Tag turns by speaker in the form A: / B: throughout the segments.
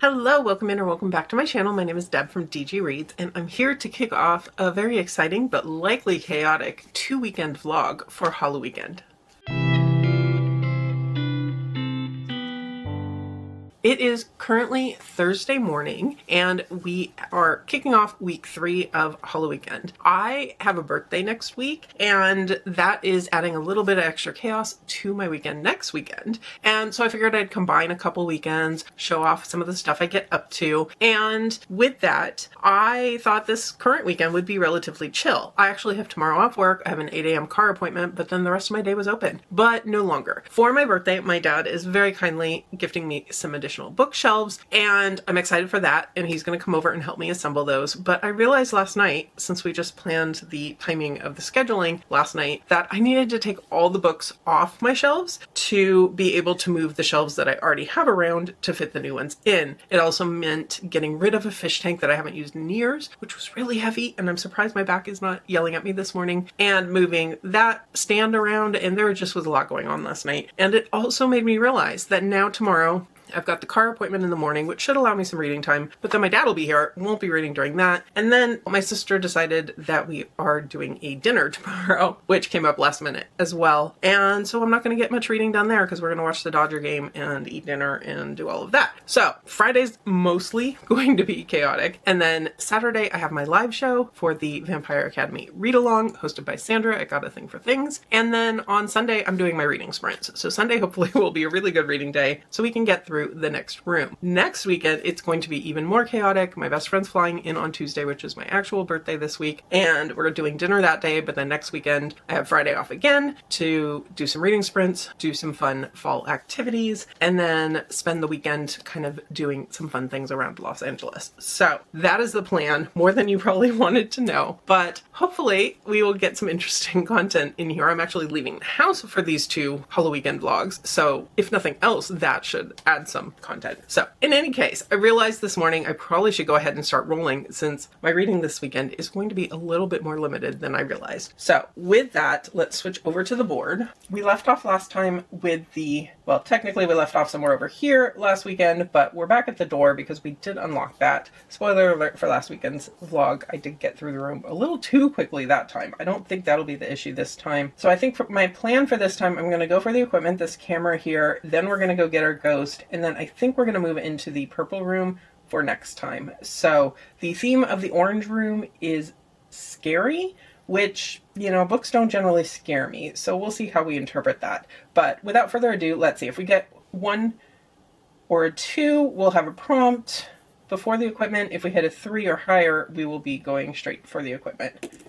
A: Hello, welcome in or welcome back to my channel. My name is Deb from DG Reads, and I'm here to kick off a very exciting but likely chaotic 2-weekend vlog for Halloweekend. It is currently Thursday morning and we are kicking off week 3 of Halloweekend. I have a birthday next week and that is adding a little bit of extra chaos to my weekend next weekend. And so I figured I'd combine a couple weekends, show off some of the stuff I get up to. And with that, I thought this current weekend would be relatively chill. I actually have tomorrow off work. I have an 8 a.m. car appointment, but then the rest of my day was open, but no longer. For my birthday, my dad is very kindly gifting me some additional bookshelves and I'm excited for that, and he's going to come over and help me assemble those. But I realized last night, since we just planned the timing of the scheduling last night, that I needed to take all the books off my shelves to be able to move the shelves that I already have around to fit the new ones in. It also meant getting rid of a fish tank that I haven't used in years, which was really heavy, and I'm surprised my back is not yelling at me this morning, and moving that stand around, and there just was a lot going on last night. And it also made me realize that now tomorrow I've got the car appointment in the morning, which should allow me some reading time, but then my dad will be here, won't be reading during that. And then my sister decided that we are doing a dinner tomorrow, which came up last minute as well. And so I'm not going to get much reading done there because we're going to watch the Dodger game and eat dinner and do all of that. So Friday's mostly going to be chaotic. And then Saturday I have my live show for the Vampire Academy Readalong, hosted by Sandra at Got a Thing for Things. And then on Sunday I'm doing my reading sprints. So Sunday hopefully will be a really good reading day so we can get through the next room. Next weekend, it's going to be even more chaotic. My best friend's flying in on Tuesday, which is my actual birthday this week, and we're doing dinner that day, but then next weekend, I have Friday off again to do some reading sprints, do some fun fall activities, and then spend the weekend kind of doing some fun things around Los Angeles. So that is the plan, more than you probably wanted to know, but hopefully we will get some interesting content in here. I'm actually leaving the house for these 2 Halloweekend vlogs, so if nothing else, that should add some content. So in any case, I realized this morning I probably should go ahead and start rolling since my reading this weekend is going to be a little bit more limited than I realized. So with that, let's switch over to the board. We left off last time with well, technically we left off somewhere over here last weekend, but we're back at the door because we did unlock that. Spoiler alert for last weekend's vlog, I did get through the room a little too quickly that time. I don't think that'll be the issue this time. So I think for my plan for this time, I'm going to go for the equipment, this camera here, then we're going to go get our ghost, and then I think we're going to move into the purple room for next time. So the theme of the orange room is scary, which, you know, books don't generally scare me, so we'll see how we interpret that. But without further ado, let's see. If we get 1 or a 2, we'll have a prompt before the equipment. If we hit a 3 or higher, we will be going straight for the equipment.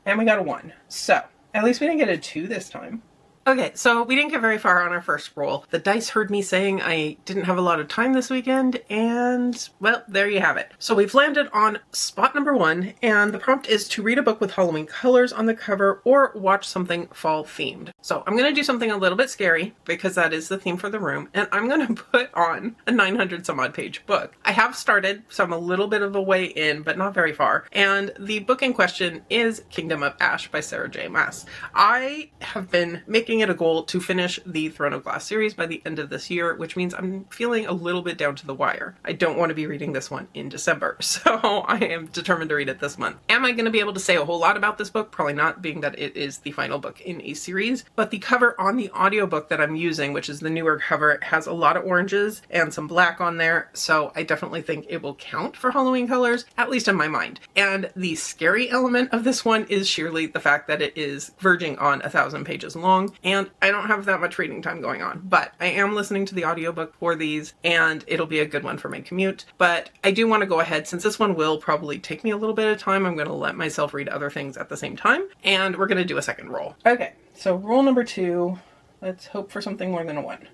A: And we got a 1. So at least we didn't get a 2 this time. Okay, so we didn't get very far on our first roll. The dice heard me saying I didn't have a lot of time this weekend, and well, there you have it. So we've landed on spot number 1, and the prompt is to read a book with Halloween colors on the cover or watch something fall themed. So I'm going to do something a little bit scary because that is the theme for the room, and I'm going to put on a 900 some odd page book. I have started, so I'm a little bit of a way in, but not very far. And the book in question is Kingdom of Ash by Sarah J. Maas. I have been making it a goal to finish the Throne of Glass series by the end of this year, which means I'm feeling a little bit down to the wire. I don't want to be reading this one in December, so I am determined to read it this month. Am I going to be able to say a whole lot about this book? Probably not, being that it is the final book in a series, but the cover on the audiobook that I'm using, which is the newer cover, has a lot of oranges and some black on there, so I definitely think it will count for Halloween colors, at least in my mind. And the scary element of this one is sheerly the fact that it is verging on 1,000 pages long, and I don't have that much reading time going on, but I am listening to the audiobook for these, and it'll be a good one for my commute. But I do want to go ahead, since this one will probably take me a little bit of time, I'm going to let myself read other things at the same time, and we're going to do a second roll. Okay, so roll number 2. Let's hope for something more than a 1.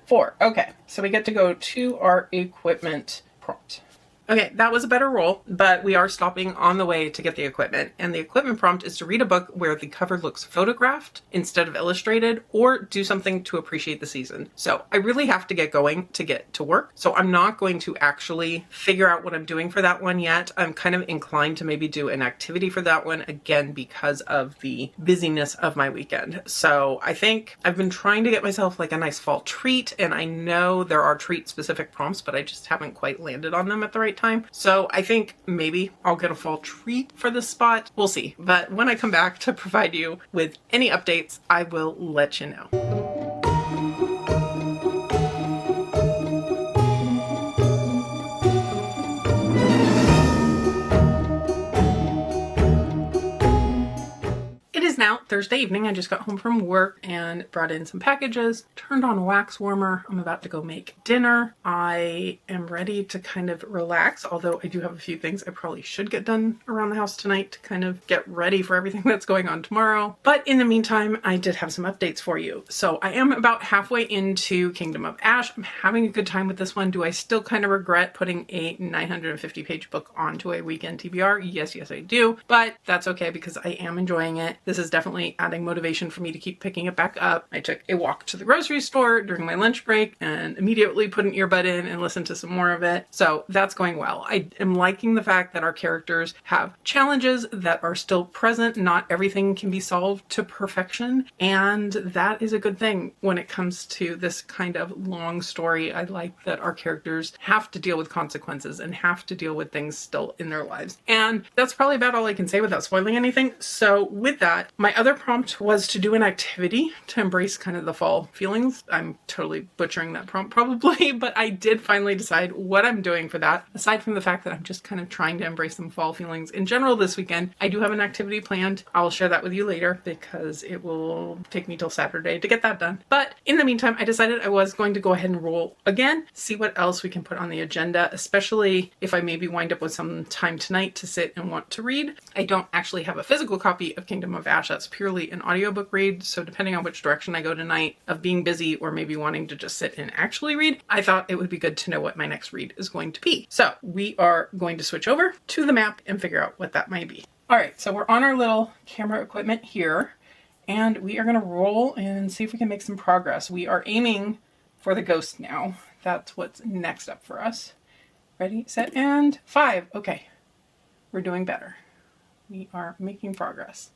A: 4. Okay, so we get to go to our equipment prompt. Okay, that was a better roll, but we are stopping on the way to get the equipment. And the equipment prompt is to read a book where the cover looks photographed instead of illustrated, or do something to appreciate the season. So I really have to get going to get to work. So I'm not going to actually figure out what I'm doing for that one yet. I'm kind of inclined to maybe do an activity for that one, again, because of the busyness of my weekend. So I think I've been trying to get myself like a nice fall treat, and I know there are treat specific prompts, but I just haven't quite landed on them at the right time. So I think maybe I'll get a fall treat for this spot. We'll see. But when I come back to provide you with any updates, I will let you know. Now Thursday evening. I just got home from work and brought in some packages, turned on a wax warmer. I'm about to go make dinner. I am ready to kind of relax, although I do have a few things I probably should get done around the house tonight to kind of get ready for everything that's going on tomorrow. But in the meantime, I did have some updates for you. So I am about halfway into Kingdom of Ash. I'm having a good time with this one. Do I still kind of regret putting a 950 page book onto a weekend TBR? Yes, I do. But that's okay because I am enjoying it. This is definitely adding motivation for me to keep picking it back up. I took a walk to the grocery store during my lunch break and immediately put an earbud in and listened to some more of it. So that's going well. I am liking the fact that our characters have challenges that are still present. Not everything can be solved to perfection. And that is a good thing when it comes to this kind of long story. I like that our characters have to deal with consequences and have to deal with things still in their lives. And that's probably about all I can say without spoiling anything. So with that, my other prompt was to do an activity to embrace kind of the fall feelings. I'm totally butchering that prompt probably, but I did finally decide what I'm doing for that. Aside from the fact that I'm just kind of trying to embrace some fall feelings in general this weekend, I do have an activity planned. I'll share that with you later because it will take me till Saturday to get that done. But in the meantime, I decided I was going to go ahead and roll again, see what else we can put on the agenda, especially if I maybe wind up with some time tonight to sit and want to read. I don't actually have a physical copy of Kingdom of Ash. That's purely an audiobook read. So depending on which direction I go tonight of being busy or maybe wanting to just sit and actually read, I thought it would be good to know what my next read is going to be. So we are going to switch over to the map and figure out what that might be. All right, so we're on our little camera equipment here and we are going to roll and see if we can make some progress. We are aiming for the ghost now. That's what's next up for us. Ready, set, and 5. Okay, we're doing better. We are making progress.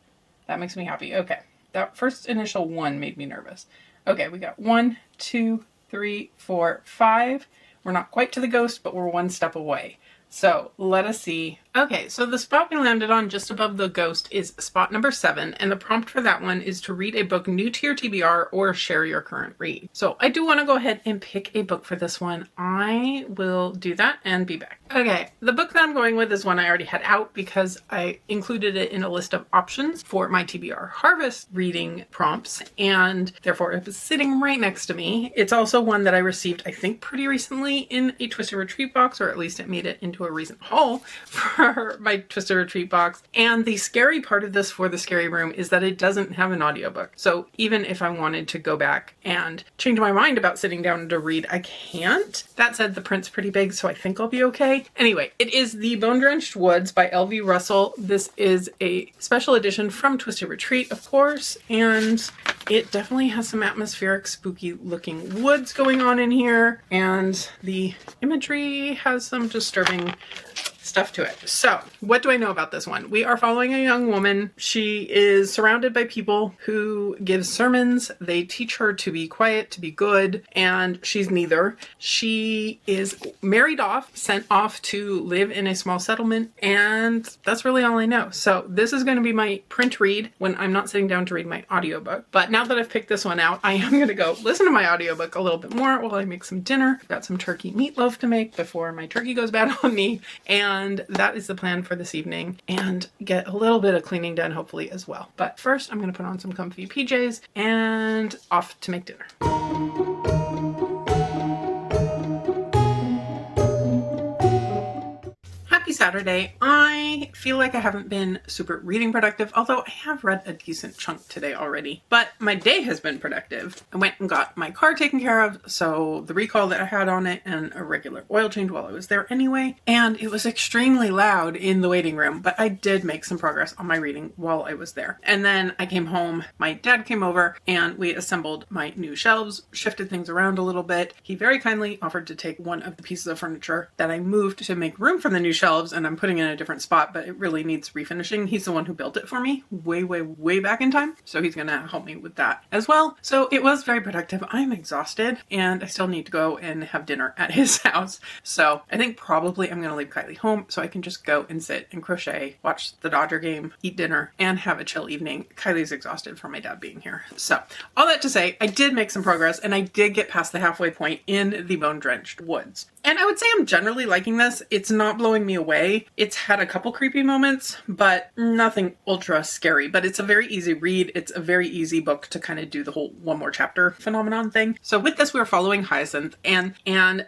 A: That makes me happy. Okay, that first initial 1 made me nervous. Okay, we got 1, 2, 3, 4, 5. We're not quite to the ghost, but we're 1 step away. So let us see. Okay, so the spot we landed on just above the ghost is spot number 7, and the prompt for that one is to read a book new to your TBR or share your current read. So I do want to go ahead and pick a book for this one. I will do that and be back. Okay, the book that I'm going with is one I already had out because I included it in a list of options for my TBR Harvest reading prompts, and therefore it was sitting right next to me. It's also one that I received, I think, pretty recently in a Twisted Retreat box, or at least it made it into a recent haul for my Twisted Retreat box. And the scary part of this for the scary room is that it doesn't have an audiobook. So even if I wanted to go back and change my mind about sitting down to read, I can't. That said, the print's pretty big, so I think I'll be okay. Anyway, it is The Bone Drenched Woods by L.V. Russell. This is a special edition from Twisted Retreat, of course, and it definitely has some atmospheric, spooky looking woods going on in here, and the imagery has some disturbing stuff to it. So what do I know about this one? We are following a young woman. She is surrounded by people who give sermons. They teach her to be quiet, to be good, and she's neither. She is married off, sent off to live in a small settlement, and that's really all I know. So this is going to be my print read when I'm not sitting down to read my audiobook. But now that I've picked this one out, I am going to go listen to my audiobook a little bit more while I make some dinner. I've got some turkey meatloaf to make before my turkey goes bad on me, and that is the plan for this evening, and get a little bit of cleaning done hopefully as well. But first I'm going to put on some comfy PJs and off to make dinner. Happy Happy Saturday. I feel like I haven't been super reading productive, although I have read a decent chunk today already. But my day has been productive. I went and got my car taken care of, so the recall that I had on it and a regular oil change while I was there anyway. And it was extremely loud in the waiting room, but I did make some progress on my reading while I was there. And then I came home, my dad came over, and we assembled my new shelves, shifted things around a little bit. He very kindly offered to take one of the pieces of furniture that I moved to make room for the new shelves, and I'm putting in a different spot, but it really needs refinishing. He's the one who built it for me way back in time, so he's gonna help me with that as well. So it was very productive. I'm exhausted, and I still need to go and have dinner at his house. So I think probably I'm gonna leave Kylie home so I can just go and sit and crochet, watch the Dodger game, eat dinner, and have a chill evening. Kylie's exhausted from my dad being here. So all that to say, I did make some progress, and I did get past the halfway point in the bone-drenched woods. And I would say I'm generally liking this. It's not blowing me away. It's had a couple creepy moments, but nothing ultra scary. But it's a very easy read. It's a very easy book to kind of do the whole one more chapter phenomenon thing. So with this, we were following Hyacinth, and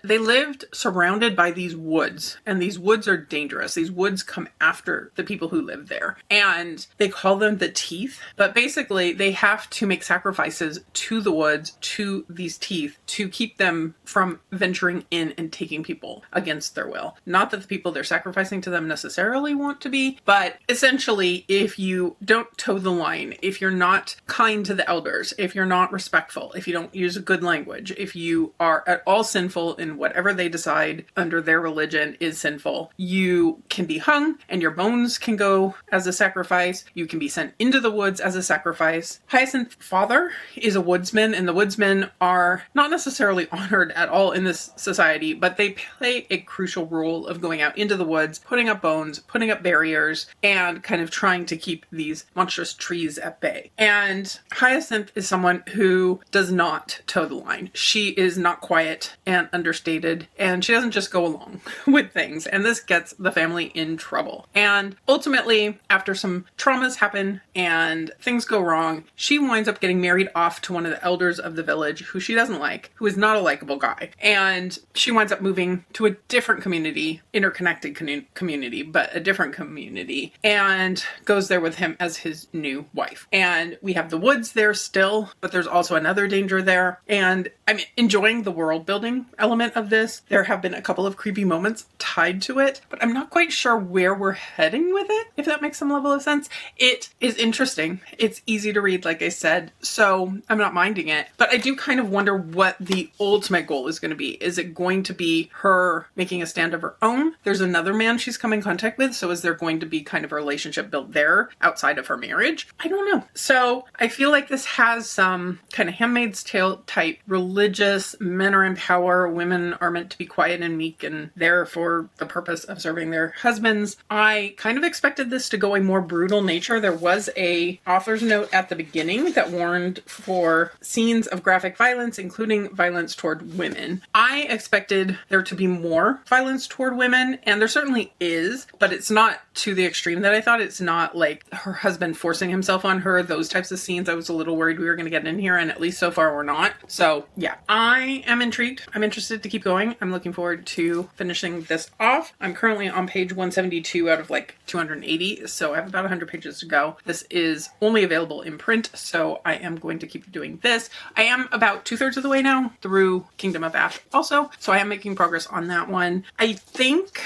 A: they lived surrounded by these woods. And these woods are dangerous. These woods come after the people who live there. And they call them the teeth. But basically, they have to make sacrifices to the woods, to these teeth, to keep them from venturing in and taking people against their will. Not that the people they're sacrificing to them necessarily want to be, but essentially, if you don't toe the line, if you're not kind to the elders, if you're not respectful, if you don't use good language, if you are at all sinful in whatever they decide under their religion is sinful, you can be hung and your bones can go as a sacrifice. You can be sent into the woods as a sacrifice. Hyacinth's father is a woodsman, and the woodsmen are not necessarily honored at all in this society, but they play a crucial role of going out into the woods, putting up bones, putting up barriers, and kind of trying to keep these monstrous trees at bay. And Hyacinth is someone who does not toe the line. She is not quiet and understated, and she doesn't just go along with things. And this gets the family in trouble. And ultimately, after some traumas happen and things go wrong, she winds up getting married off to one of the elders of the village who she doesn't like, who is not a likable guy. And she winds up moving to a different community, interconnected community, but a different community, and goes there with him as his new wife. And we have the woods there still, but there's also another danger there. And I'm enjoying the world building element of this. There have been a couple of creepy moments tied to it, but I'm not quite sure where we're heading with it, if that makes some level of sense. It is interesting. It's easy to read, like I said, so I'm not minding it, but I do kind of wonder what the ultimate goal is going to be. Is it going to be her making a stand of her own? There's another man she's come in contact with, so is there going to be kind of a relationship built there outside of her marriage? I don't know. So I feel like this has some kind of Handmaid's Tale type religious, men are in power, women are meant to be quiet and meek and there for the purpose of serving their husbands. I kind of expected this to go a more brutal nature. There was a author's note at the beginning that warned for scenes of graphic violence, including violence toward women. I expected there to be more violence toward women, and there certainly is, but it's not to the extreme that I thought. It's not like her husband forcing himself on her, those types of scenes. I was a little worried we were going to get in here, and at least so far we're not. So yeah, I am intrigued. I'm interested to keep going. I'm looking forward to finishing this off. I'm currently on page 172 out of like 280, so I have about 100 pages to go. This is only available in print, so I am going to keep doing this. I am about 2/3 of the way now through Kingdom of Ash also, so I am making progress on that one. I think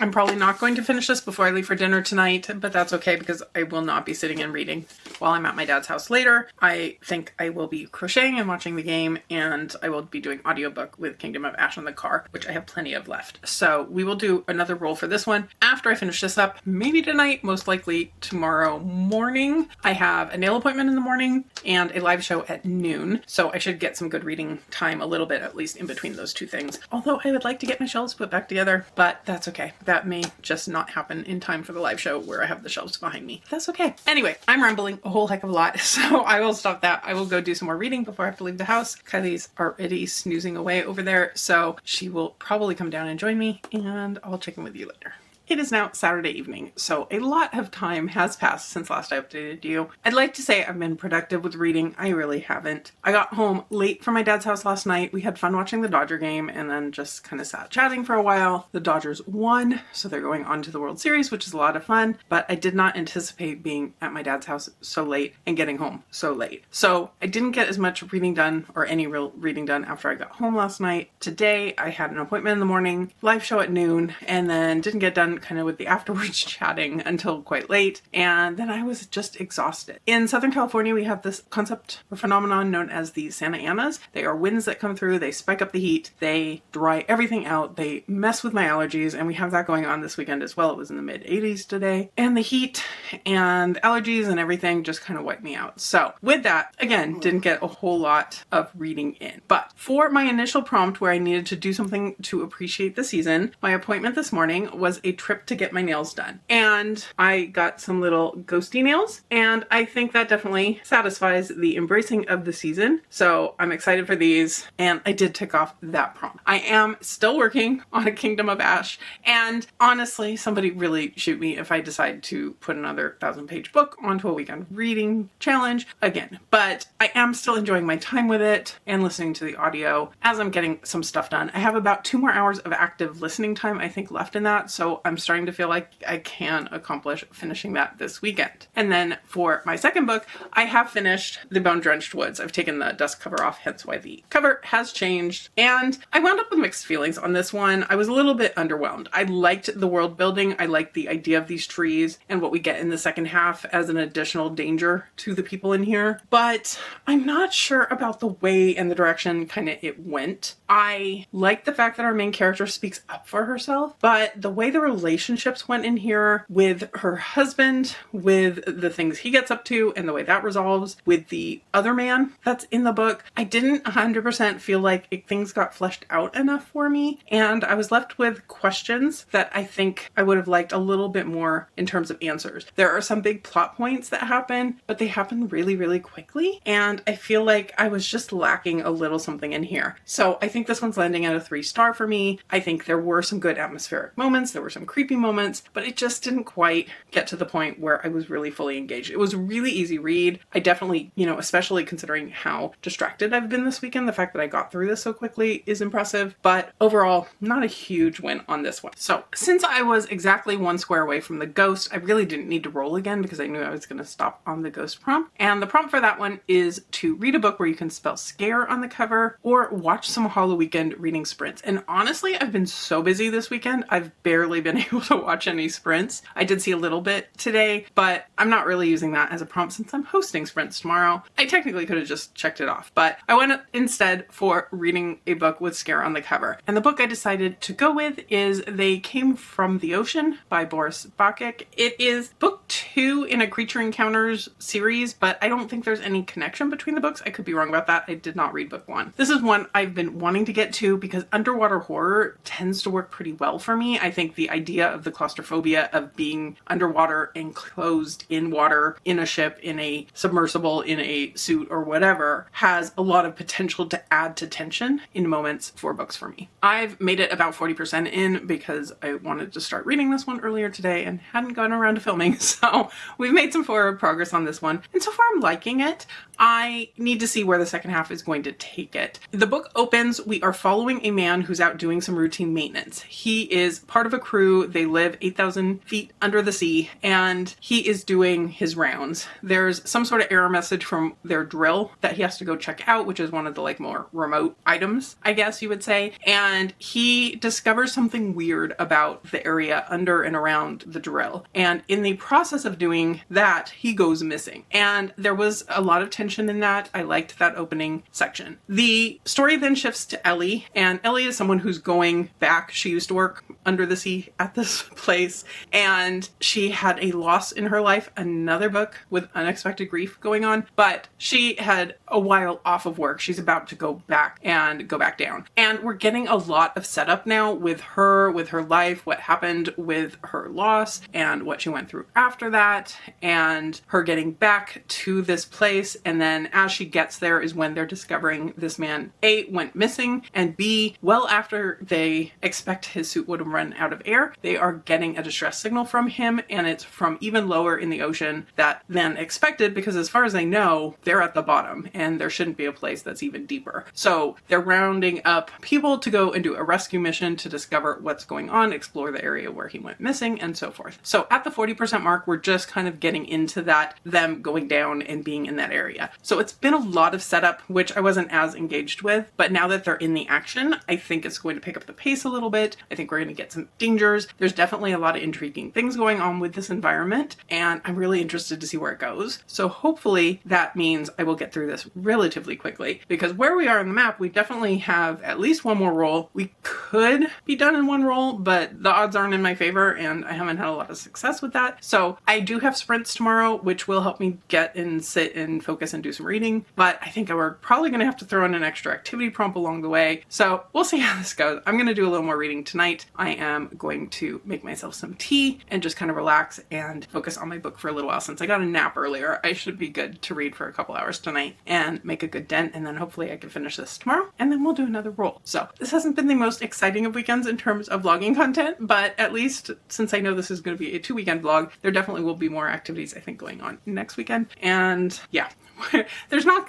A: I'm probably not going to finish this before I leave for dinner tonight, but that's okay because I will not be sitting and reading while I'm at my dad's house later. I think I will be crocheting and watching the game, and I will be doing audiobook with Kingdom of Ash in the car, which I have plenty of left. So we will do another roll for this one after I finish this up, maybe tonight, most likely tomorrow morning. I have a nail appointment in the morning and a live show at noon, so I should get some good reading time a little bit, at least in between those two things. Although I would like to get my shelves put back together, but that's okay. That may just not happen in time for the live show where I have the shelves behind me. That's okay. Anyway, I'm rambling a whole heck of a lot, so I will stop that. I will go do some more reading before I have to leave the house. Kylie's already snoozing away over there, so she will probably come down and join me, and I'll check in with you later. It is now Saturday evening, so a lot of time has passed since last I updated you. I'd like to say I've been productive with reading. I really haven't. I got home late from my dad's house last night. We had fun watching the Dodger game and then just kind of sat chatting for a while. The Dodgers won, so they're going on to the World Series, which is a lot of fun, but I did not anticipate being at my dad's house so late and getting home so late. So I didn't get as much reading done or any real reading done after I got home last night. Today I had an appointment in the morning, live show at noon, and then didn't get done kind of with the afterwards chatting until quite late, and then I was just exhausted. In Southern California, we have this concept or phenomenon known as the Santa Anas. They are winds that come through, they spike up the heat, they dry everything out, they mess with my allergies, and we have that going on this weekend as well. It was in the mid 80s today, and the heat and allergies and everything just kind of wiped me out. So with that, again, didn't get a whole lot of reading in. But for my initial prompt where I needed to do something to appreciate the season, my appointment this morning was a trip to get my nails done. And I got some little ghosty nails, and I think that definitely satisfies the embracing of the season. So I'm excited for these, and I did tick off that prompt. I am still working on a Kingdom of Ash, and honestly, somebody really shoot me if I decide to put another 1,000-page book onto a weekend reading challenge again. But I am still enjoying my time with it and listening to the audio as I'm getting some stuff done. I have about 2 more hours of active listening time, I think, left in that, so I'm starting to feel like I can accomplish finishing that this weekend. And then for my second book, I have finished The Bone-Drenched Woods. I've taken the dust cover off, hence why the cover has changed, and I wound up with mixed feelings on this one. I was a little bit underwhelmed. I liked the world building, I liked the idea of these trees and what we get in the second half as an additional danger to the people in here, but I'm not sure about the way and the direction kind of it went. I like the fact that our main character speaks up for herself, but the way the relationships went in here with her husband, with the things he gets up to and the way that resolves with the other man that's in the book, I didn't 100% feel like things got fleshed out enough for me, and I was left with questions that I think I would have liked a little bit more in terms of answers. There are some big plot points that happen, but they happen really, really quickly, and I feel like I was just lacking a little something in here. So I think this one's landing at a 3-star for me. I think there were some good atmospheric moments, there were some creepy moments, but it just didn't quite get to the point where I was really fully engaged. It was a really easy read. I definitely, especially considering how distracted I've been this weekend, the fact that I got through this so quickly is impressive, but overall, not a huge win on this one. So since I was exactly 1 square away from the ghost, I really didn't need to roll again because I knew I was going to stop on the ghost prompt. And the prompt for that one is to read a book where you can spell scare on the cover or watch some Halloweekend reading sprints. And honestly, I've been so busy this weekend, I've barely been able to watch any sprints. I did see a little bit today, but I'm not really using that as a prompt since I'm hosting sprints tomorrow. I technically could have just checked it off, but I went instead for reading a book with scare on the cover. And the book I decided to go with is They Came from the Ocean by Boris Bakic. It is book 2 in a Creature Encounters series, but I don't think there's any connection between the books. I could be wrong about that. I did not read book 1. This is one I've been wanting to get to because underwater horror tends to work pretty well for me. I think the idea of the claustrophobia of being underwater, enclosed in water, in a ship, in a submersible, in a suit or whatever, has a lot of potential to add to tension in moments for books for me. I've made it about 40% in because I wanted to start reading this one earlier today and hadn't gotten around to filming, so we've made some forward progress on this one, and so far I'm liking it. I need to see where the second half is going to take it. The book opens, we are following a man who's out doing some routine maintenance. He is part of a crew, they live 8,000 feet under the sea, and he is doing his rounds. There's some sort of error message from their drill that he has to go check out, which is one of the more remote items, I guess you would say, and he discovers something weird about the area under and around the drill, and in the process of doing that, he goes missing. And there was a lot of tension in that. I liked that opening section. The story then shifts to Ellie, and Ellie is someone who's going back. She used to work under the sea at this place, and she had a loss in her life, another book with unexpected grief going on, but she had a while off of work. She's about to go back down. And we're getting a lot of setup now with her life, what happened with her loss, and what she went through after that, and her getting back to this place. And then as she gets there is when they're discovering this man, A, went missing, missing, and B, well after they expect his suit would have run out of air, they are getting a distress signal from him, and it's from even lower in the ocean than expected, because as far as they know, they're at the bottom and there shouldn't be a place that's even deeper. So they're rounding up people to go and do a rescue mission to discover what's going on, explore the area where he went missing, and so forth. So at the 40% mark, we're just kind of getting into that, them going down and being in that area. So it's been a lot of setup, which I wasn't as engaged with, but now that they're in the action, I think it's going to pick up the pace a little bit. I think we're going to get some dangers. There's definitely a lot of intriguing things going on with this environment, and I'm really interested to see where it goes. So hopefully that means I will get through this relatively quickly, because where we are on the map, we definitely have at least one more roll. We could be done in one roll, but the odds aren't in my favor, and I haven't had a lot of success with that. So I do have sprints tomorrow, which will help me get and sit and focus and do some reading, but I think we're probably going to have to throw in an extra activity prompt along the way. So we'll see how this goes. I'm going to do a little more reading tonight. I am going to make myself some tea and just kind of relax and focus on my book for a little while. Since I got a nap earlier, I should be good to read for a couple hours tonight and make a good dent, and then hopefully I can finish this tomorrow, and then we'll do another roll. So this hasn't been the most exciting of weekends in terms of vlogging content, but at least since I know this is going to be a 2-weekend vlog, there definitely will be more activities I think going on next weekend. And yeah,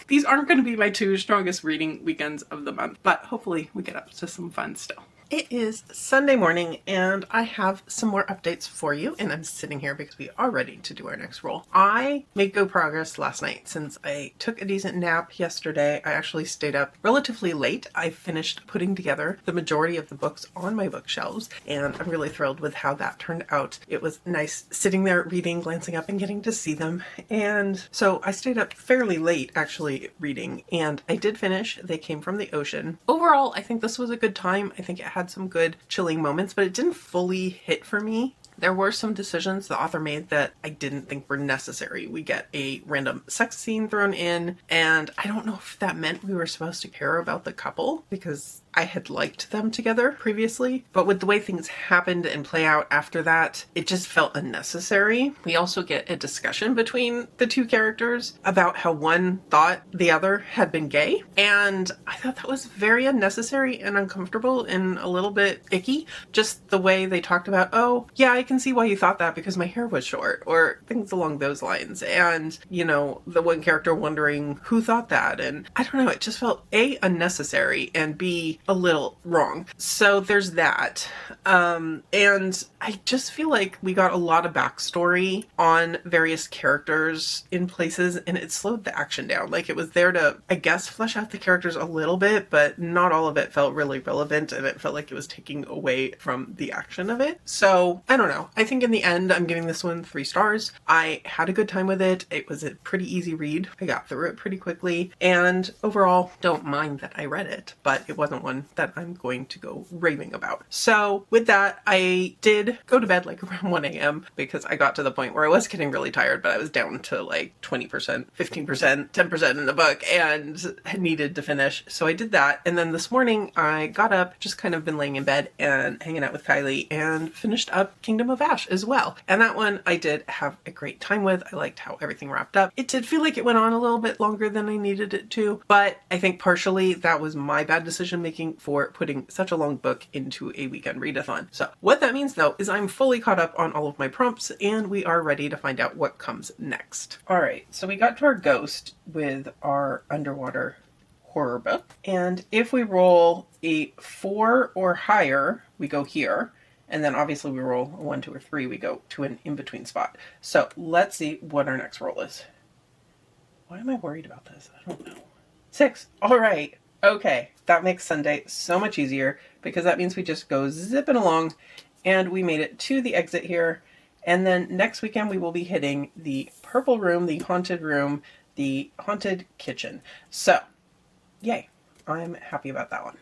A: these aren't going to be my 2 strongest reading weekends of the month, but hopefully we get up to some fun still. It is Sunday morning, and I have some more updates for you, and I'm sitting here because we are ready to do our next roll. I made good progress last night. Since I took a decent nap yesterday, I actually stayed up relatively late. I finished putting together the majority of the books on my bookshelves, and I'm really thrilled with how that turned out. It was nice sitting there reading, glancing up and getting to see them. And so I stayed up fairly late actually reading, and I did finish They Came from the Ocean. Overall, I think this was a good time. I think it had some good chilling moments, but it didn't fully hit for me. There were some decisions the author made that I didn't think were necessary. We get a random sex scene thrown in, and I don't know if that meant we were supposed to care about the couple, because I had liked them together previously, but with the way things happened and play out after that, it just felt unnecessary. We also get a discussion between the 2 characters about how one thought the other had been gay, and I thought that was very unnecessary and uncomfortable and a little bit icky. Just the way they talked about, oh yeah, I can see why you thought that because my hair was short, or things along those lines. And, you know, the one character wondering who thought that, and I don't know, it just felt A, unnecessary, and B, a little wrong. So there's that. And I just feel like we got a lot of backstory on various characters in places, and it slowed the action down. Like, it was there to, I guess, flesh out the characters a little bit, but not all of it felt really relevant, and it felt like it was taking away from the action of it. So I don't know. I think in the end, I'm giving this one 3 stars. I had a good time with it. It was a pretty easy read. I got through it pretty quickly, and overall, don't mind that I read it, but it wasn't one that I'm going to go raving about. So with that, I did go to bed like around 1 a.m. because I got to the point where I was getting really tired, but I was down to like 20%, 15%, 10% in the book and needed to finish. So I did that. And then this morning I got up, just kind of been laying in bed and hanging out with Kylee, and finished up Kingdom of Ash as well. And that one I did have a great time with. I liked how everything wrapped up. It did feel like it went on a little bit longer than I needed it to, but I think partially that was my bad decision making for putting such a long book into a weekend readathon. So what that means though is I'm fully caught up on all of my prompts, and we are ready to find out what comes next. All right, so we got to our ghost with our underwater horror book, and if we roll a 4 or higher, we go here. And then obviously we roll a 1, 2, or 3, we go to an in-between spot. So let's see what our next roll is. Why am I worried about this? I don't know. 6. All right. Okay. That makes Sunday so much easier, because that means we just go zipping along, and we made it to the exit here. And then next weekend we will be hitting the purple room, the haunted kitchen. So yay. I'm happy about that one.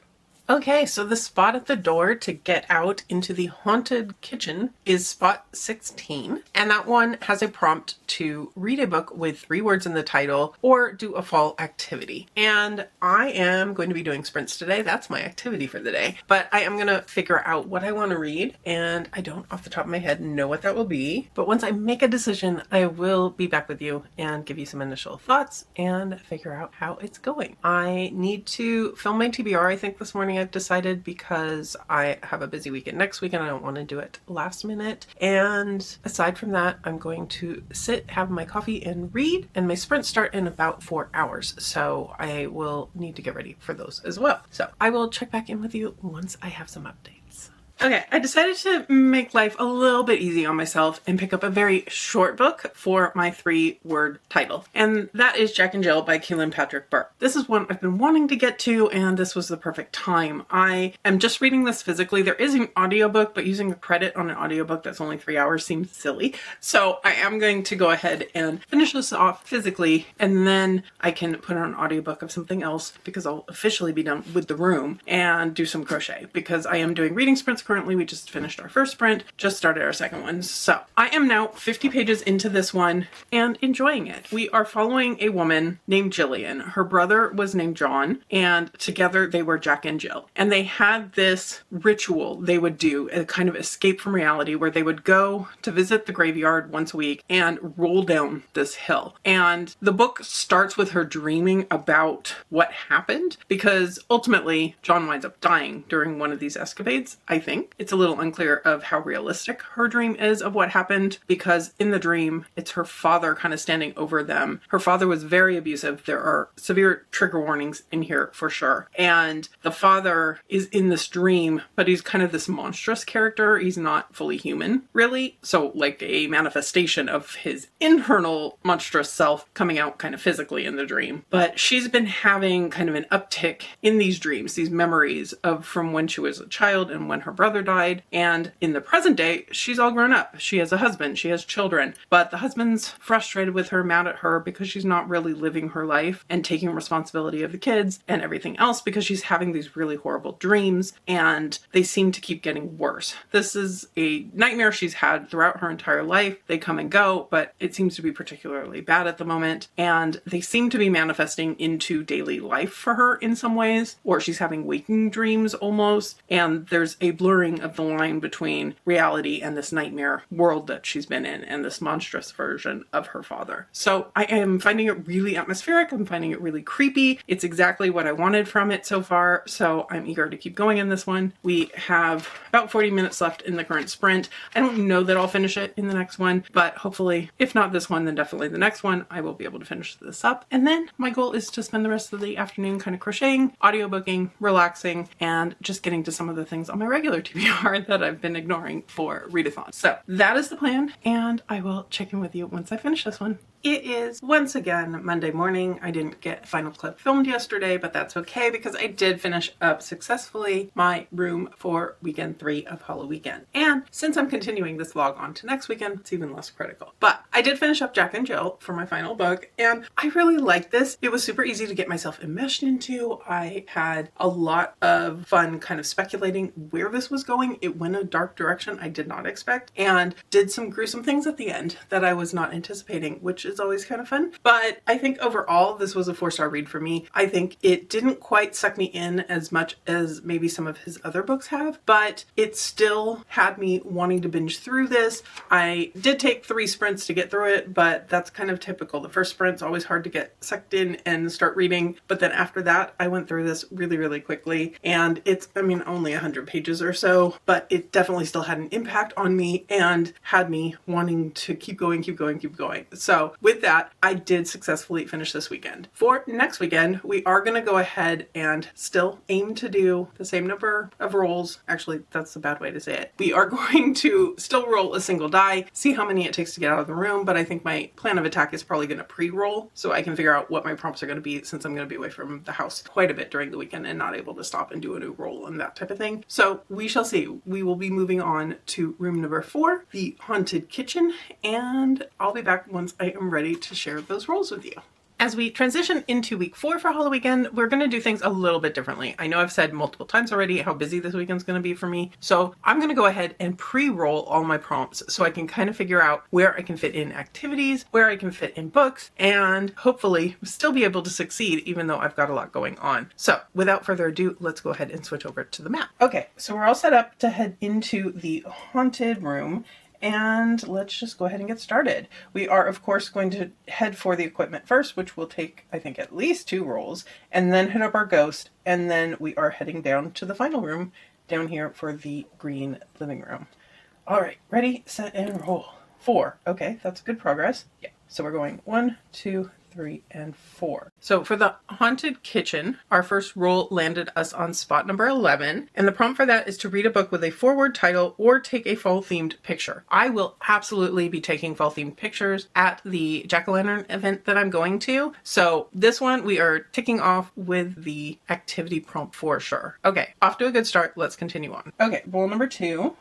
A: Okay, so the spot at the door to get out into the haunted kitchen is spot 16, and that one has a prompt to read a book with 3 words in the title or do a fall activity. And I am going to be doing sprints today. That's my activity for the day, but I am going to figure out what I want to read, and I don't off the top of my head know what that will be, but once I make a decision, I will be back with you and give you some initial thoughts and figure out how it's going. I need to film my TBR, I think this morning I've decided, because I have a busy weekend next week and I don't want to do it last minute. And aside from that, I'm going to sit, have my coffee and read, and my sprints start in about 4 hours. So I will need to get ready for those as well. So I will check back in with you once I have some updates. Okay, I decided to make life a little bit easy on myself and pick up a very short book for my 3-word title. And that is Jack and Jill by Kylee and Patrick Burke. This is one I've been wanting to get to, and this was the perfect time. I am just reading this physically. There is an audiobook, but using a credit on an audiobook that's only 3 hours seems silly. So I am going to go ahead and finish this off physically, and then I can put on an audiobook of something else, because I'll officially be done with The Room and do some crochet, because I am doing reading sprints currently. We just finished our first sprint, just started our second one. So I am now 50 pages into this one and enjoying it. We are following a woman named Jillian. Her brother was named John, and together they were Jack and Jill. And they had this ritual they would do, a kind of escape from reality, where they would go to visit the graveyard once a week and roll down this hill. And the book starts with her dreaming about what happened, because ultimately John winds up dying during one of these escapades, I think. It's a little unclear of how realistic her dream is of what happened, because in the dream, it's her father kind of standing over them. Her father was very abusive. There are severe trigger warnings in here for sure. And the father is in this dream, but he's kind of this monstrous character. He's not fully human, really. So like a manifestation of his internal monstrous self coming out kind of physically in the dream. But she's been having kind of an uptick in these dreams, these memories of from when she was a child and when her brother died. And in the present day, she's all grown up. She has a husband, she has children, but the husband's frustrated with her, mad at her, because she's not really living her life and taking responsibility of the kids and everything else, because she's having these really horrible dreams, and they seem to keep getting worse. This is a nightmare she's had throughout her entire life. They come and go, but it seems to be particularly bad at the moment, and they seem to be manifesting into daily life for her in some ways, or she's having waking dreams almost, and there's a blurring of the line between reality and this nightmare world that she's been in, and this monstrous version of her father. So I am finding it really atmospheric. I'm finding it really creepy. It's exactly what I wanted from it so far, so I'm eager to keep going in this one. We have about 40 minutes left in the current sprint. I don't know that I'll finish it in the next one, but hopefully, if not this one, then definitely the next one, I will be able to finish this up. And then my goal is to spend the rest of the afternoon kind of crocheting, audiobooking, relaxing, and just getting to some of the things on my regular TBR that I've been ignoring for Readathon. So that is the plan, and I will check in with you once I finish this one. It is once again Monday morning. I didn't get Final Clip filmed yesterday, but that's okay, because I did finish up successfully my room for weekend 3 of Halloweekend. And since I'm continuing this vlog on to next weekend, it's even less critical. But I did finish up Jack and Jill for my final book, and I really liked this. It was super easy to get myself enmeshed into. I had a lot of fun kind of speculating where this was going. It went a dark direction I did not expect, and did some gruesome things at the end that I was not anticipating, which is always kind of fun. But I think overall this was a 4-star read for me. I think it didn't quite suck me in as much as maybe some of his other books have, but it still had me wanting to binge through this. I did take 3 sprints to get through it, but that's kind of typical. The first sprint's always hard to get sucked in and start reading, but then after that I went through this really, really quickly, and it's, I mean, only 100 pages or so, but it definitely still had an impact on me and had me wanting to keep going, keep going, keep going. So with that, I did successfully finish this weekend. For next weekend, we are going to go ahead and still aim to do the same number of rolls. Actually, that's a bad way to say it. We are going to still roll a single die, see how many it takes to get out of the room, but I think my plan of attack is probably going to pre-roll so I can figure out what my prompts are going to be, since I'm going to be away from the house quite a bit during the weekend and not able to stop and do a new roll and that type of thing. So we shall see. We will be moving on to room number 4, the haunted kitchen, and I'll be back once I am ready to share those rolls with you. As we transition into week 4 for Halloweekend, we're going to do things a little bit differently. I know I've said multiple times already how busy this weekend's going to be for me, so I'm going to go ahead and pre-roll all my prompts so I can kind of figure out where I can fit in activities, where I can fit in books, and hopefully still be able to succeed even though I've got a lot going on. So without further ado, let's go ahead and switch over to the map. Okay, so we're all set up to head into the haunted room. And let's just go ahead and get started. We are, of course, going to head for the equipment first, which will take, I think, at least 2 rolls, and then hit up our ghost, and then we are heading down to the final room down here for the green living room. All right, ready, set, and roll. 4. Okay, that's good progress. Yeah, so we're going 1, 2, 3, and 4. So for the haunted kitchen, our first roll landed us on spot number 11, and the prompt for that is to read a book with a forward title or take a fall-themed picture. I will absolutely be taking fall-themed pictures at the jack-o'-lantern event that I'm going to, so this one we are ticking off with the activity prompt for sure. Okay, off to a good start. Let's continue on. Okay, roll number 2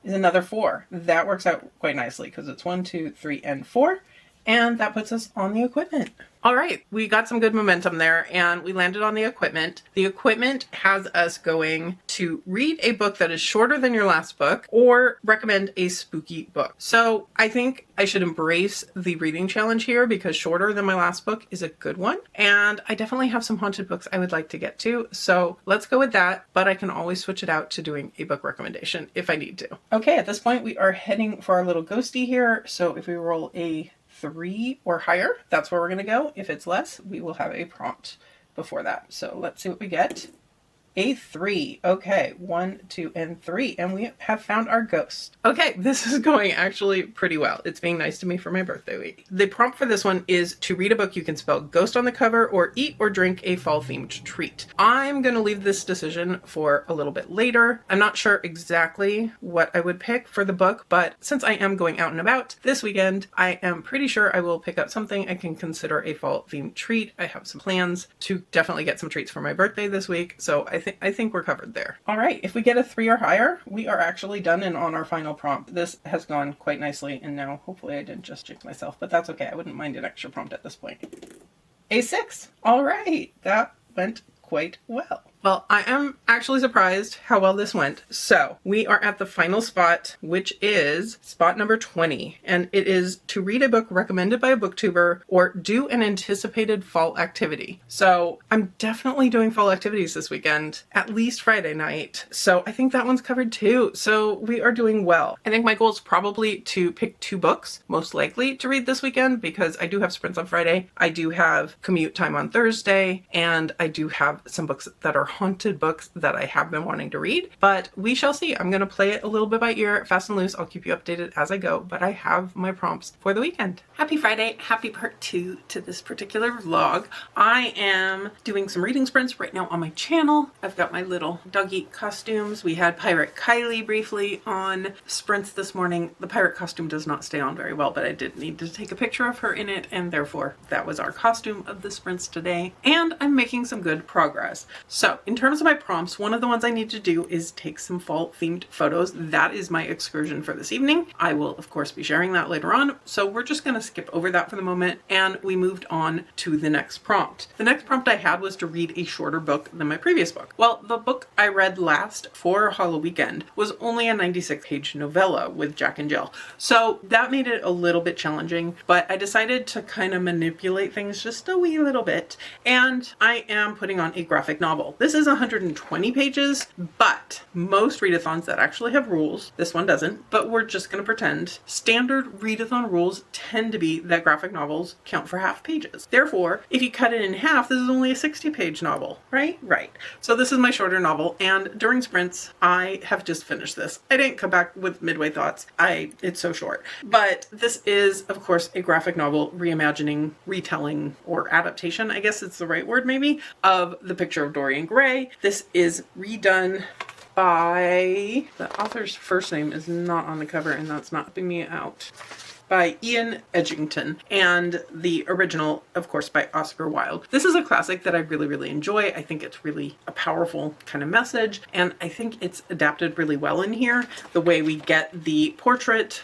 A: is another 4. That works out quite nicely because it's 1, 2, 3, and 4. And that puts us on the equipment. All right, we got some good momentum there and we landed on the equipment. The equipment has us going to read a book that is shorter than your last book or recommend a spooky book. So I think I should embrace the reading challenge here because shorter than my last book is a good one. And I definitely have some haunted books I would like to get to. So let's go with that, but I can always switch it out to doing a book recommendation if I need to. Okay, at this point we are heading for our little ghosty here. So if we roll a 3 or higher, that's where we're going to go. If it's less, we will have a prompt before that. So let's see what we get. A 3. Okay, 1, 2, and 3. And we have found our ghost. Okay, this is going actually pretty well. It's being nice to me for my birthday week. The prompt for this one is to read a book you can spell ghost on the cover or eat or drink a fall-themed treat. I'm going to leave this decision for a little bit later. I'm not sure exactly what I would pick for the book, but since I am going out and about this weekend, I am pretty sure I will pick up something I can consider a fall-themed treat. I have some plans to definitely get some treats for my birthday this week, so I think we're covered there. All right, if we get a 3 or higher, we are actually done and on our final prompt. This has gone quite nicely, and now hopefully I didn't just jinx myself, but that's okay. I wouldn't mind an extra prompt at this point. A 6. All right, that went quite well. Well, I am actually surprised how well this went. So we are at the final spot, which is spot number 20. And it is to read a book recommended by a booktuber or do an anticipated fall activity. So I'm definitely doing fall activities this weekend, at least Friday night. So I think that one's covered too. So we are doing well. I think my goal is probably to pick 2 books, most likely to read this weekend, because I do have sprints on Friday. I do have commute time on Thursday, and I do have some books that are haunted books that I have been wanting to read, but we shall see. I'm going to play it a little bit by ear, fast and loose. I'll keep you updated as I go, but I have my prompts for the weekend. Happy Friday, happy part 2 to this particular vlog. I am doing some reading sprints right now on my channel. I've got my little doggy costumes. We had Pirate Kylee briefly on sprints this morning. The pirate costume does not stay on very well, but I did need to take a picture of her in it, and therefore that was our costume of the sprints today, and I'm making some good progress. So in terms of my prompts, one of the ones I need to do is take some fall themed photos. That is my excursion for this evening. I will of course be sharing that later on, so we're just going to skip over that for the moment, and we moved on to the next prompt. The next prompt I had was to read a shorter book than my previous book. Well, the book I read last for Halloweekend was only a 96-page novella with Jack and Jill, so that made it a little bit challenging, but I decided to kind of manipulate things just a wee little bit, and I am putting on a graphic novel. This is 120 pages, but most readathons that actually have rules, this one doesn't, but we're just going to pretend standard readathon rules tend to be that graphic novels count for half pages. Therefore, if you cut it in half, this is only a 60-page novel, right? Right. So this is my shorter novel, and during sprints, I have just finished this. I didn't come back with midway thoughts. It's so short. But this is, of course, a graphic novel reimagining, retelling, or adaptation, I guess it's the right word maybe, of The Picture of Dorian Gray. This is redone by, the author's first name is not on the cover, and that's not helping me out, by Ian Edgington, and the original, of course, by Oscar Wilde. This is a classic that I really, really enjoy. I think it's really a powerful kind of message, and I think it's adapted really well in here. The way we get the portrait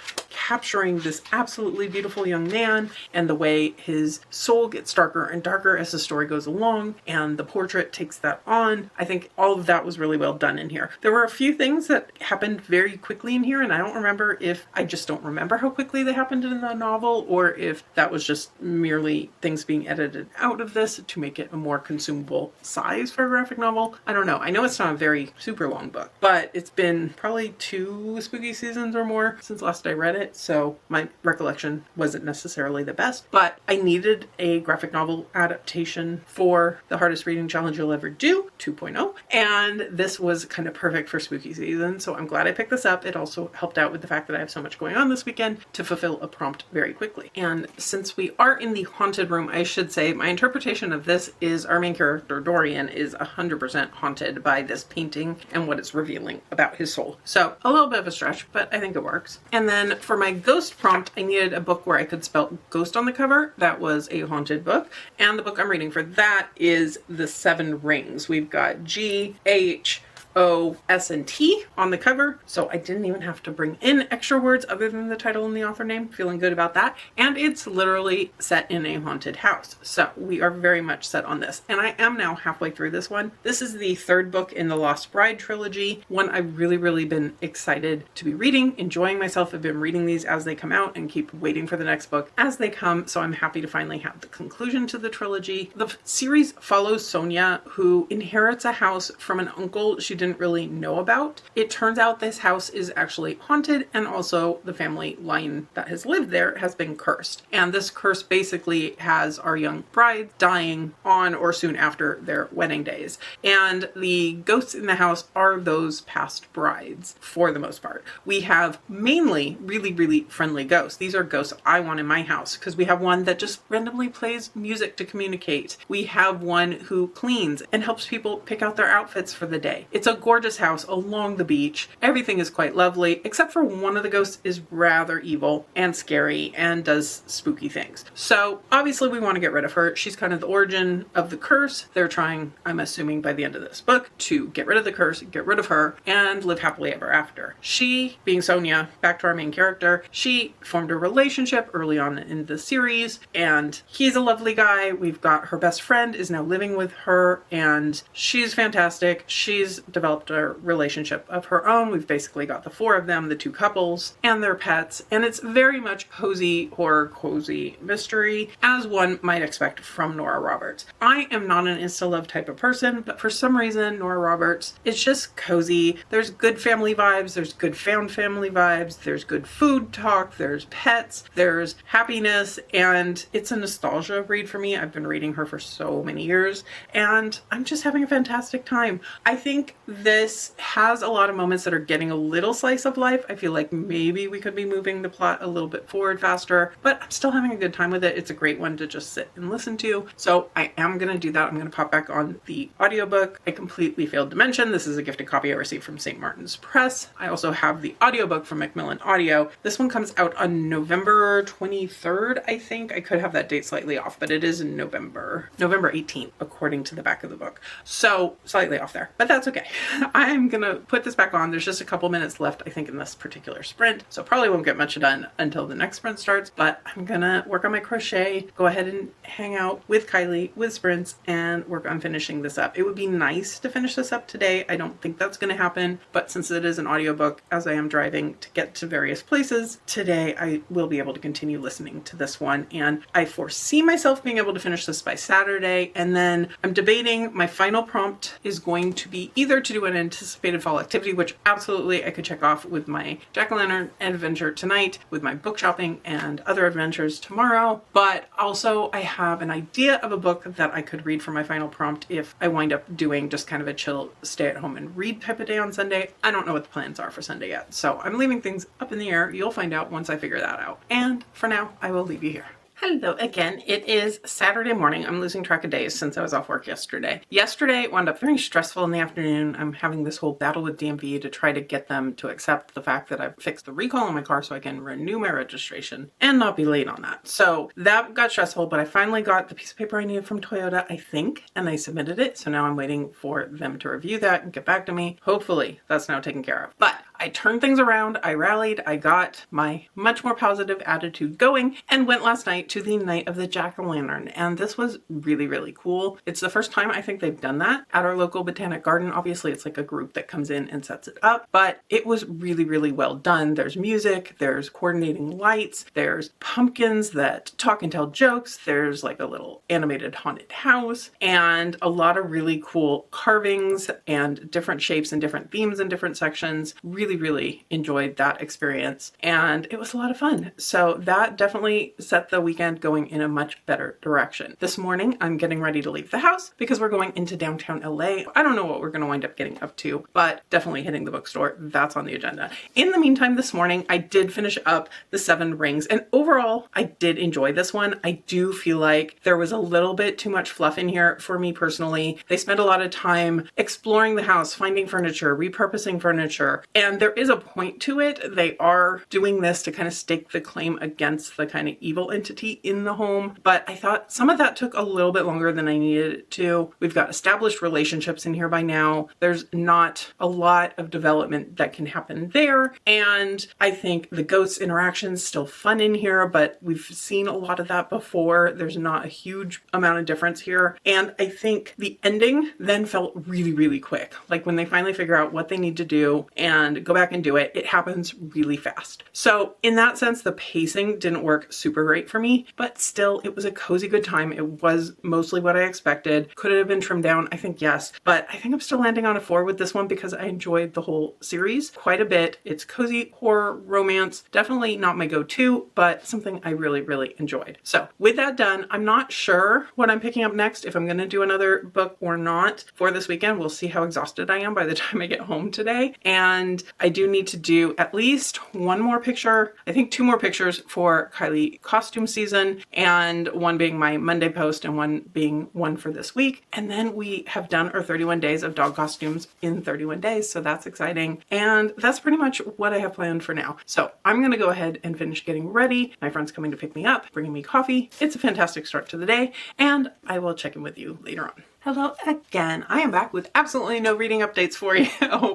A: capturing this absolutely beautiful young man and the way his soul gets darker and darker as the story goes along, and the portrait takes that on. I think all of that was really well done in here. There were a few things that happened very quickly in here, and I don't remember if I just don't remember how quickly they happened in the novel, or if that was just merely things being edited out of this to make it a more consumable size for a graphic novel. I don't know. I know it's not a very super long book, but it's been probably 2 spooky seasons or more since last I read it, so my recollection wasn't necessarily the best, but I needed a graphic novel adaptation for the hardest reading challenge you'll ever do, 2.0, and this was kind of perfect for spooky season, so I'm glad I picked this up. It also helped out with the fact that I have so much going on this weekend to fulfill a prompt very quickly. And since we are in the haunted room, I should say my interpretation of this is our main character Dorian is 100% haunted by this painting and what it's revealing about his soul. So a little bit of a stretch, but I think it works. And then for my ghost prompt, I needed a book where I could spell ghost on the cover. That was a haunted book. And the book I'm reading for that is The Seven Rings. We've got G, H, O, S, and T on the cover, so I didn't even have to bring in extra words other than the title and the author name. Feeling good about that. And it's literally set in a haunted house, so we are very much set on this. And I am now halfway through this one. This is the 3rd book in the Lost Bride trilogy, one I've really been excited to be reading, enjoying myself. I've been reading these as they come out and keep waiting for the next book as they come, so I'm happy to finally have the conclusion to the trilogy. The series follows Sonia, who inherits a house from an uncle she didn't really know about. It turns out this house is actually haunted, and also the family line that has lived there has been cursed. And this curse basically has our young brides dying on or soon after their wedding days. And the ghosts in the house are those past brides for the most part. We have mainly really friendly ghosts. These are ghosts I want in my house because we have one that just randomly plays music to communicate. We have one who cleans and helps people pick out their outfits for the day. It's a gorgeous house along the beach. Everything is quite lovely, except for one of the ghosts is rather evil and scary and does spooky things. So obviously we want to get rid of her. She's kind of the origin of the curse. They're trying, I'm assuming by the end of this book, to get rid of the curse, get rid of her, and live happily ever after. She, being Sonia, back to our main character, she formed a relationship early on in the series, and he's a lovely guy. We've got her best friend is now living with her, and she's fantastic. She's developed a relationship of her own. We've basically got the 4 of them, the 2 couples and their pets, and it's very much cozy horror, cozy mystery, as one might expect from Nora Roberts. I am not an insta-love type of person, but for some reason Nora Roberts, it's just cozy. There's good family vibes, there's good found family vibes, there's good food talk, there's pets, there's happiness, and it's a nostalgia read for me. I've been reading her for so many years, and I'm just having a fantastic time. I think this has a lot of moments that are getting a little slice of life. I feel like maybe we could be moving the plot a little bit forward faster, but I'm still having a good time with it. It's a great one to just sit and listen to. So I am going to do that. I'm going to pop back on the audiobook. I completely failed to mention this is a gifted copy I received from St. Martin's Press. I also have the audiobook from Macmillan Audio. This one comes out on November 23rd, I think. I could have that date slightly off, but it is in November 18th, according to the back of the book. So slightly off there, but that's okay. I'm gonna put this back on. There's just a couple minutes left, I think, in this particular sprint, so probably won't get much done until the next sprint starts, but I'm gonna work on my crochet, go ahead and hang out with Kylee with sprints, and work on finishing this up. It would be nice to finish this up today. I don't think that's gonna happen, but since it is an audiobook, as I am driving to get to various places, today I will be able to continue listening to this one, and I foresee myself being able to finish this by Saturday, and then I'm debating my final prompt is going to be either to do an anticipated fall activity, which absolutely I could check off with my jack-o'-lantern adventure tonight, with my book shopping and other adventures tomorrow, but also I have an idea of a book that I could read for my final prompt if I wind up doing just kind of a chill stay at home and read type of day on Sunday. I don't know what the plans are for Sunday yet, so I'm leaving things up in the air. You'll find out once I figure that out. And for now, I will leave you here. Hello again. It is Saturday morning. I'm losing track of days since I was off work yesterday. Yesterday wound up very stressful in the afternoon. I'm having this whole battle with DMV to try to get them to accept the fact that I've fixed the recall on my car so I can renew my registration and not be late on that. So that got stressful, but I finally got the piece of paper I needed from Toyota, I think, and I submitted it. So now I'm waiting for them to review that and get back to me. Hopefully that's now taken care of. But I turned things around, I rallied, I got my much more positive attitude going, and went last night to the Night of the Jack-o'-lantern. And this was really, really cool. It's the first time I think they've done that at our local botanic garden. Obviously, it's like a group that comes in and sets it up, but it was really, really well done. There's music, there's coordinating lights, there's pumpkins that talk and tell jokes, there's like a little animated haunted house, and a lot of really cool carvings and different shapes and different themes in different sections. Really, really enjoyed that experience, and it was a lot of fun. So that definitely set the weekend going in a much better direction. This morning, I'm getting ready to leave the house because we're going into downtown LA. I don't know what we're going to wind up getting up to, but definitely hitting the bookstore. That's on the agenda. In the meantime, this morning, I did finish up The Seven Rings, and overall, I did enjoy this one. I do feel like there was a little bit too much fluff in here for me personally. They spent a lot of time exploring the house, finding furniture, repurposing furniture, and there is a point to it. They are doing this to kind of stake the claim against the kind of evil entity in the home, but I thought some of that took a little bit longer than I needed it to. We've got established relationships in here by now. There's not a lot of development that can happen there, and I think the ghosts interactions still fun in here, but we've seen a lot of that before. There's not a huge amount of difference here, and I think the ending then felt really, really quick. Like when they finally figure out what they need to do and go back and do it, it happens really fast. So in that sense, the pacing didn't work super great for me, but still it was a cozy good time. It was mostly what I expected. Could it have been trimmed down? I think yes, but I think I'm still landing on a 4 with this one because I enjoyed the whole series quite a bit. It's cozy horror romance, definitely not my go-to, but something I really, really enjoyed. So with that done, I'm not sure what I'm picking up next, if I'm going to do another book or not for this weekend. We'll see how exhausted I am by the time I get home today. And I do need to do at least one more picture, I think 2 more pictures for Kylee costume season, and one being my Monday post and one being one for this week. And then we have done our 31 days of dog costumes in 31 days. So that's exciting. And that's pretty much what I have planned for now. So I'm going to go ahead and finish getting ready. My friend's coming to pick me up, bringing me coffee. It's a fantastic start to the day, and I will check in with you later on. Hello again. I am back with absolutely no reading updates for you,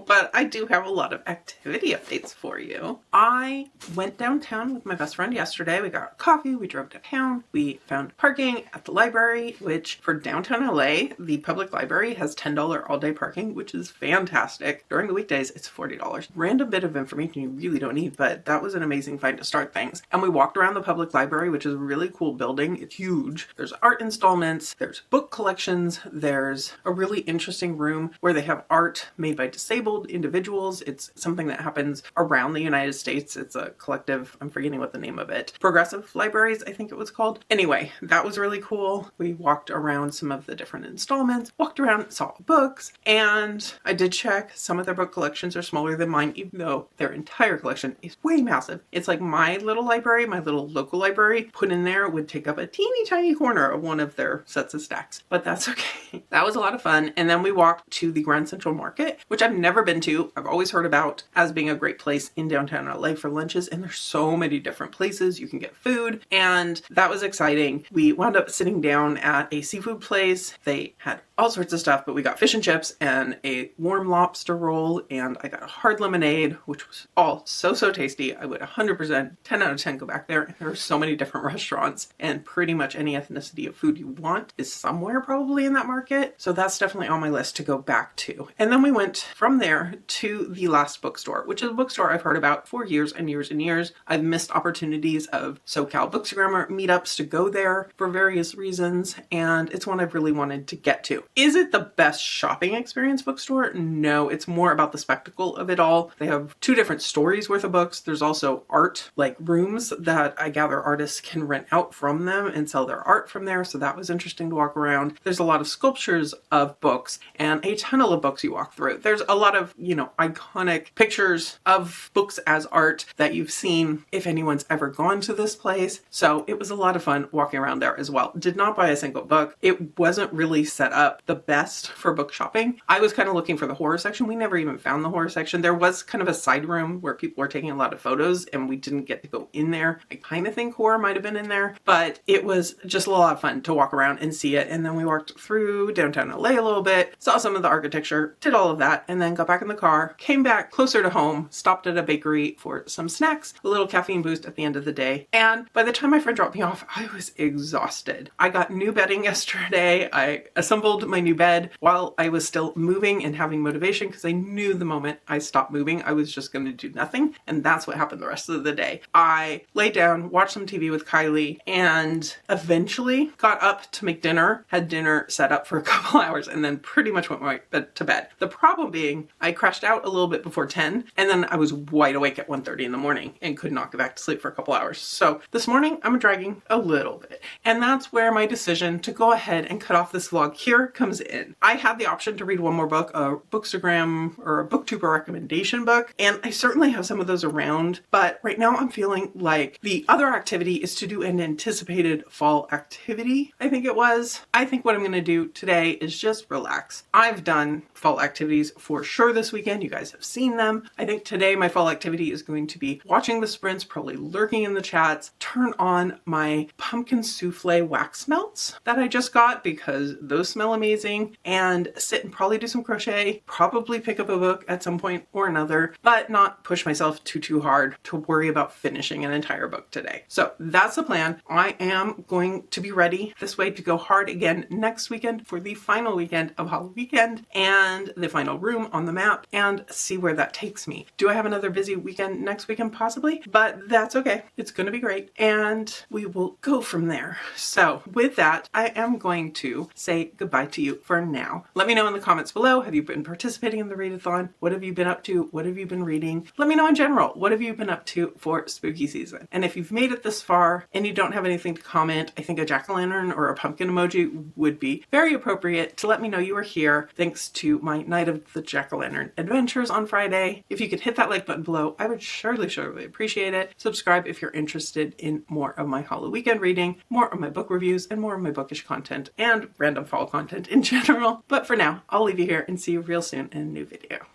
A: but I do have a lot of activity updates for you. I went downtown with my best friend yesterday. We got coffee, we drove downtown, we found parking at the library, which for downtown LA, the public library has $10 all-day parking, which is fantastic. During the weekdays, it's $40. Random bit of information you really don't need, but that was an amazing find to start things. And we walked around the public library, which is a really cool building. It's huge. There's art installments, there's book collections, there's a really interesting room where they have art made by disabled individuals. It's something that happens around the United States. It's a collective, I'm forgetting what the name of it, Progressive Libraries, I think it was called. Anyway, that was really cool. We walked around some of the different installments, walked around, saw books, and I did check some of their book collections are smaller than mine, even though their entire collection is way massive. It's like my little library, my little local library put in there would take up a teeny tiny corner of one of their sets of stacks, but that's okay. That was a lot of fun. And then we walked to the Grand Central Market, which I've never been to. I've always heard about as being a great place in downtown LA for lunches. And there's so many different places you can get food. And that was exciting. We wound up sitting down at a seafood place. They had all sorts of stuff, but we got fish and chips and a warm lobster roll. And I got a hard lemonade, which was all so tasty. I would 100%, 10 out of 10 go back there. And there are so many different restaurants, and pretty much any ethnicity of food you want is somewhere probably in that market. So that's definitely on my list to go back to. And then we went from there to the Last Bookstore, which is a bookstore I've heard about for years and years and years. I've missed opportunities of SoCal Bookstagrammer meetups to go there for various reasons, and it's one I've really wanted to get to. Is it the best shopping experience bookstore? No, it's more about the spectacle of it all. They have 2 different stories worth of books. There's also art, like rooms that I gather artists can rent out from them and sell their art from there. So that was interesting to walk around. There's a lot of sculptures of books and a tunnel of books you walk through. There's a lot of, iconic pictures of books as art that you've seen if anyone's ever gone to this place. So it was a lot of fun walking around there as well. Did not buy a single book. It wasn't really set up up the best for book shopping. I was kind of looking for the horror section. We never even found the horror section. There was kind of a side room where people were taking a lot of photos and we didn't get to go in there. I kind of think horror might have been in there, but it was just a lot of fun to walk around and see it. And then we walked through downtown LA a little bit, saw some of the architecture, did all of that, and then got back in the car, came back closer to home, stopped at a bakery for some snacks, a little caffeine boost at the end of the day. And by the time my friend dropped me off, I was exhausted. I got new bedding yesterday. I assembled my new bed while I was still moving and having motivation because I knew the moment I stopped moving, I was just going to do nothing. And that's what happened the rest of the day. I laid down, watched some TV with Kylee, and eventually got up to make dinner, had dinner set up for a couple hours, and then pretty much went right to bed. The problem being, I crashed out a little bit before 10, and then I was wide awake at 1:30 in the morning and could not go back to sleep for a couple hours. So this morning, I'm dragging a little bit. And that's where my decision to go ahead and cut off this vlog here comes in. I had the option to read one more book, a Bookstagram or a Booktuber recommendation book, and I certainly have some of those around, but right now I'm feeling like the other activity is to do an anticipated fall activity, I think it was. I think what I'm going to do today is just relax. I've done fall activities for sure this weekend. You guys have seen them. I think today my fall activity is going to be watching the sprints, probably lurking in the chats, turn on my pumpkin souffle wax melts that I just got because those smell amazing, and sit and probably do some crochet, probably pick up a book at some point or another, but not push myself too hard to worry about finishing an entire book today. So that's the plan. I am going to be ready this way to go hard again next weekend for the final weekend of Halloweekend and the final room on the map, and see where that takes me. Do I have another busy weekend next weekend? Possibly, but that's okay. It's going to be great, and we will go from there. So with that, I am going to say goodbye to you for now. Let me know in the comments below, have you been participating in the readathon? What have you been up to? What have you been reading? Let me know in general, what have you been up to for spooky season? And if you've made it this far and you don't have anything to comment, I think a jack-o'-lantern or a pumpkin emoji would be very appropriate to let me know you are here, thanks to my Night of the Jack-o'-lantern adventures on Friday. If you could hit that like button below, I would surely appreciate it. Subscribe if you're interested in more of my Halloweekend reading, more of my book reviews, and more of my bookish content and random fall content in general. But for now, I'll leave you here and see you real soon in a new video.